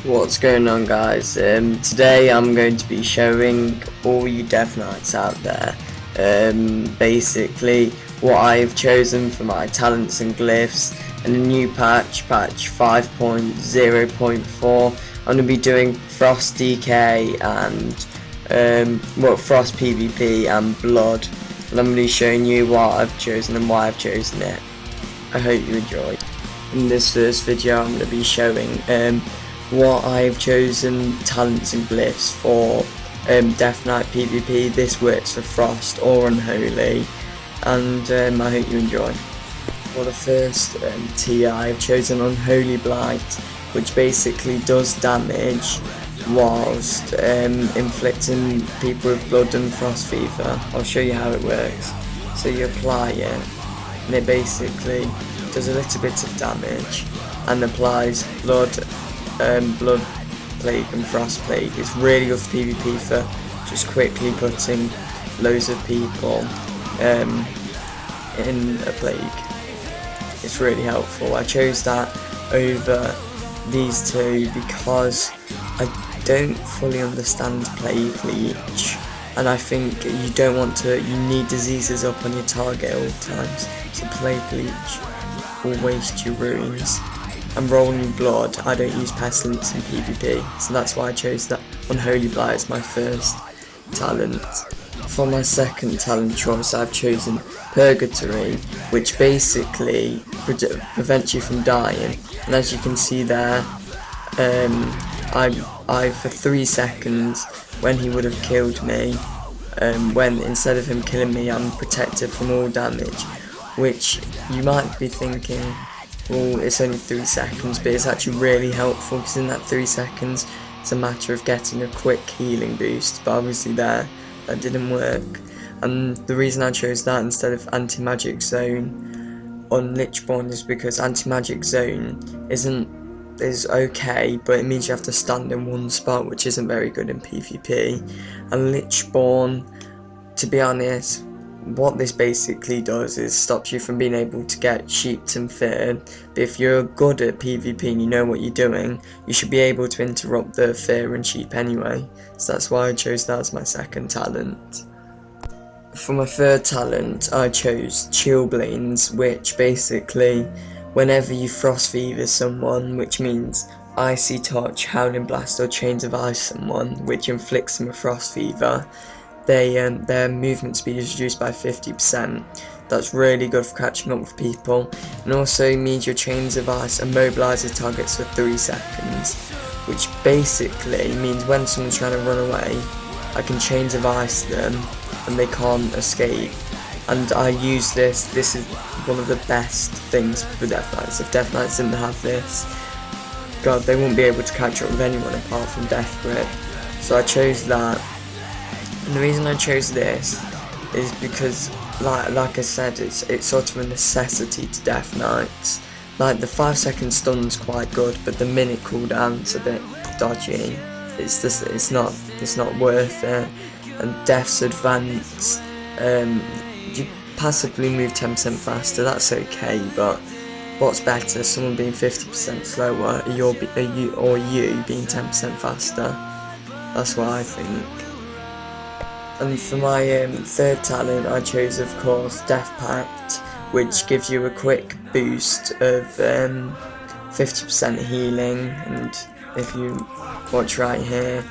What's going on, guys? Today I'm going to be showing all you Death Knights out there basically what I've chosen for my talents and glyphs and a new patch 5.0.4. I'm going to be doing Frost DK and Frost PvP and Blood, and I'm going to be showing you what I've chosen and why I've chosen it. I hope you enjoy. In this first video I'm going to be showing what I've chosen talents and glyphs for Death Knight PvP. This works for Frost or Unholy, and I hope you enjoy. For the first TI, I've chosen Unholy Blight, which basically does damage whilst inflicting people with blood and frost fever. I'll show you how it works. So you apply it, and it basically does a little bit of damage and applies blood plague and frost plague. It's really good for PvP for just quickly putting loads of people in a plague. It's really helpful. I chose that over these two because I don't fully understand plague leech, and I think you need diseases up on your target at all times, so plague leech will waste your runes. And rolling blood, I don't use pestilence in PvP, so that's why I chose that Unholy Blight as my first talent. For my second talent choice, I've chosen Purgatory, which basically prevents you from dying. And as you can see there, I for 3 seconds, when he would have killed me, when instead of him killing me, I'm protected from all damage, which you might be thinking, well, it's only 3 seconds, but it's actually really helpful because in that 3 seconds it's a matter of getting a quick healing boost, but obviously that didn't work. And the reason I chose that instead of Anti-Magic Zone on Lichborn is because Anti-Magic Zone is okay, but it means you have to stand in one spot, which isn't very good in PvP. And Lichborn, to be honest, what this basically does is stops you from being able to get sheeped and feared. But if you're good at PvP and you know what you're doing, you should be able to interrupt the fear and sheep anyway. So that's why I chose that as my second talent. For my third talent, I chose Chillblains, which basically, whenever you frost fever someone, which means Icy Touch, Howling Blast or Chains of Ice someone, which inflicts them with frost fever, their movement speed is reduced by 50%. That's really good for catching up with people, and also means your Chains of Ice immobilises targets for 3 seconds, which basically means when someone's trying to run away, I can Chains of Ice them and they can't escape. And I use this is one of the best things for Death Knights. If Death Knights didn't have this, God, they wouldn't be able to catch up with anyone apart from Death Grip. So I chose that. And the reason I chose this is because, like I said, it's sort of a necessity to Death Knights. Like, the 5-second stun's quite good, but the minute cooldown's a bit dodgy. It's not worth it. And Death's Advance, you passively move 10% faster. That's okay, but what's better, someone being 50% slower, or you being 10% faster? That's what I think. And for my third talent, I chose, of course, Death Pact, which gives you a quick boost of 50% healing. And if you watch right here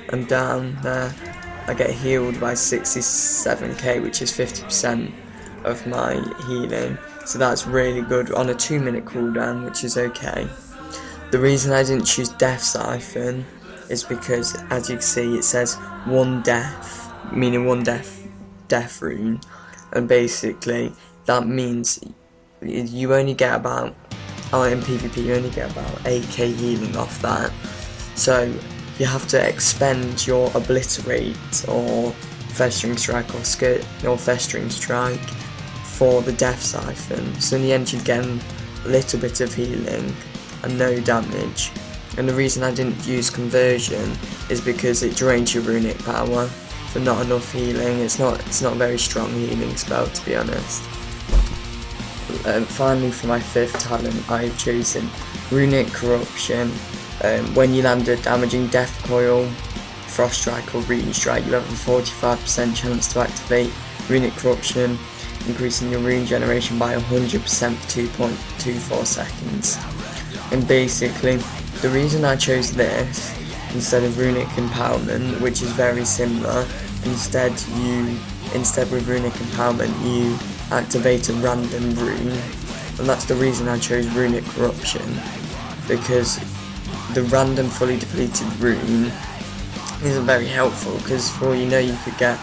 and down there, I get healed by 67k, which is 50% of my healing. So that's really good on a 2-minute cooldown, which is okay. The reason I didn't choose Death Siphon is because, as you can see, it says 1 death, meaning 1 death rune, and basically that means you only get about, in PvP you only get about 8k healing off that. So you have to expend your Obliterate or Festering Strike or Festering Strike for the Death Siphon. So in the end you get a little bit of healing and no damage. And the reason I didn't use Conversion is because it drains your runic power for not enough healing. It's not a very strong healing spell, to be honest. Finally, for my 5th talent, I've chosen Runic Corruption, when you land a damaging Death Coil, Frost Strike or Rune Strike, you have a 45% chance to activate Runic Corruption, increasing your rune generation by 100% for 2.24 seconds. And basically, the reason I chose this instead of Runic Empowerment, which is very similar, instead with Runic Empowerment you activate a random rune, and that's the reason I chose Runic Corruption, because the random fully depleted rune isn't very helpful, because for all you know you could get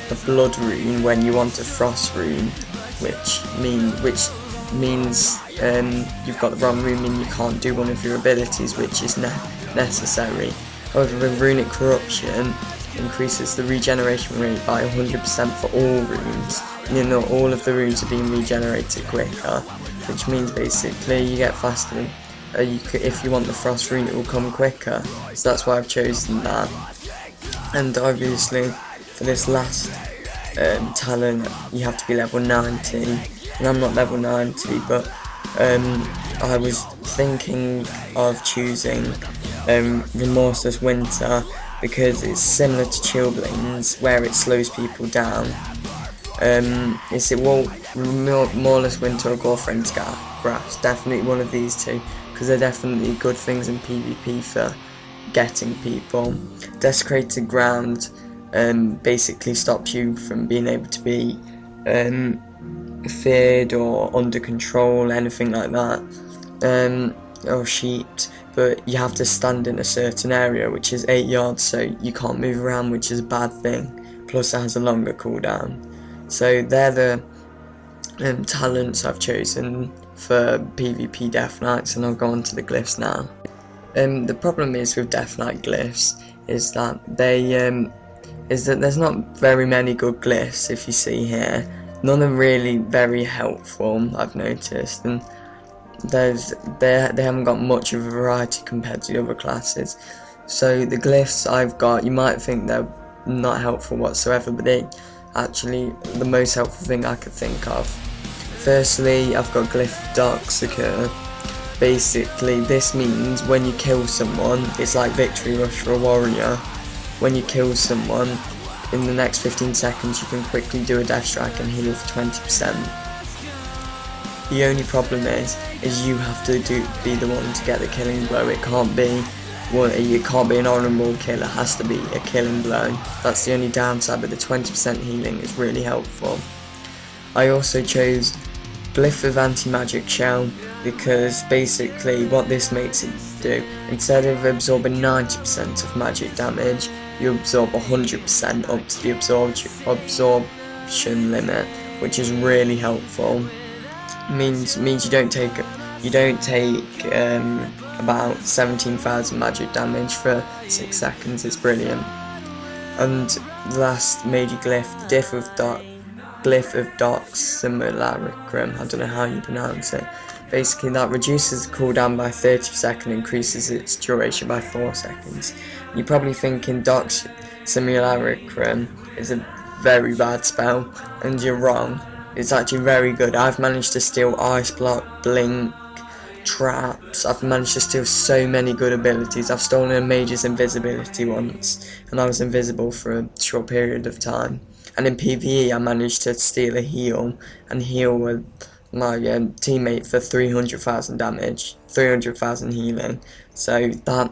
a blood rune when you want a frost rune, which means you've got the wrong rune and you can't do one of your abilities, which is necessary. However, with Runic Corruption increases the regeneration rate by 100% for all runes, and all of the runes are being regenerated quicker, which means basically you get faster. If you want the frost rune, it will come quicker, so that's why I've chosen that. And obviously for this last talent you have to be level 90, and I'm not level 90, but I was thinking of choosing Remorseless Winter, because it's similar to Chillblains where it slows people down. Remorseless Winter or Girlfriend's Grasp, definitely one of these two, because they're definitely good things in PvP for getting people. Desecrated Ground basically stops you from being able to be feared or under control, anything like that, or sheeped, but you have to stand in a certain area, which is 8 yards, so you can't move around, which is a bad thing, plus it has a longer cooldown. So they're the talents I've chosen for PvP Death Knights, and I'll go on to the Glyphs now. The problem is with Death Knight Glyphs is that there's not very many good glyphs. If you see here, none are really very helpful, I've noticed, and they haven't got much of a variety compared to the other classes. So the glyphs I've got, you might think they're not helpful whatsoever, but they actually the most helpful thing I could think of. Firstly, I've got Glyph Darksecure. Basically, this means when you kill someone, it's like Victory Rush for a warrior. When you kill someone, in the next 15 seconds you can quickly do a Death Strike and heal for 20%. The only problem is you have to be the one to get the killing blow. It can't be an honourable kill, it has to be a killing blow. That's the only downside, but the 20% healing is really helpful. I also chose Glyph of Anti-Magic Shell, because basically what this makes it do, instead of absorbing 90% of magic damage, you absorb 100% up to the absorption limit, which is really helpful. Means you don't take about 17,000 magic damage for 6 seconds. It's brilliant. And the last major glyph, Glyph of Dox Simulacrum, I don't know how you pronounce it. Basically that reduces the cooldown by 30 seconds, increases its duration by 4 seconds. You're probably thinking Dox Simulacrum is a very bad spell, and you're wrong. It's actually very good. I've managed to steal Ice Block, Blink, Traps. I've managed to steal so many good abilities. I've stolen a Mage's Invisibility once, and I was invisible for a short period of time. And in PvE I managed to steal a heal, and heal with my teammate for 300,000 damage, 300,000 healing. So that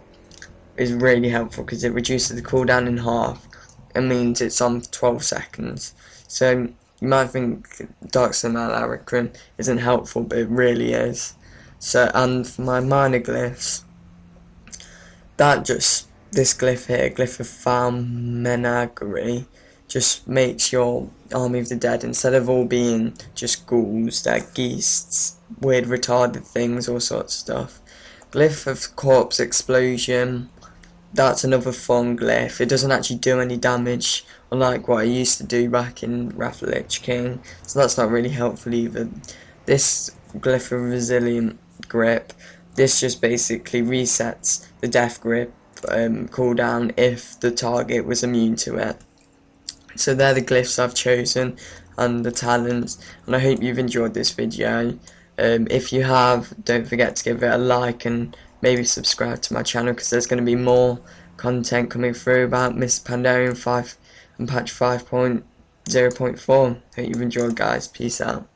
is really helpful, because it reduces the cooldown in half. It means it's on 12 seconds. So you might think Dark Simulacrum isn't helpful, but it really is. So, and for my minor glyphs, this glyph here, Glyph of Foul just makes your Army of the Dead, instead of all being just ghouls, they're geests, weird retarded things, all sorts of stuff. Glyph of Corpse Explosion, that's another fun glyph. It doesn't actually do any damage, unlike what I used to do back in Wrath of the Lich King, so that's not really helpful either. This Glyph of Resilient Grip, this just basically resets the Death Grip cooldown if the target was immune to it. So they're the glyphs I've chosen and the talents, and I hope you've enjoyed this video. If you have, don't forget to give it a like and maybe subscribe to my channel, because there's going to be more content coming through about Mr. Pandarian 5 and patch 5.0.4. Hope you've enjoyed, guys. Peace out.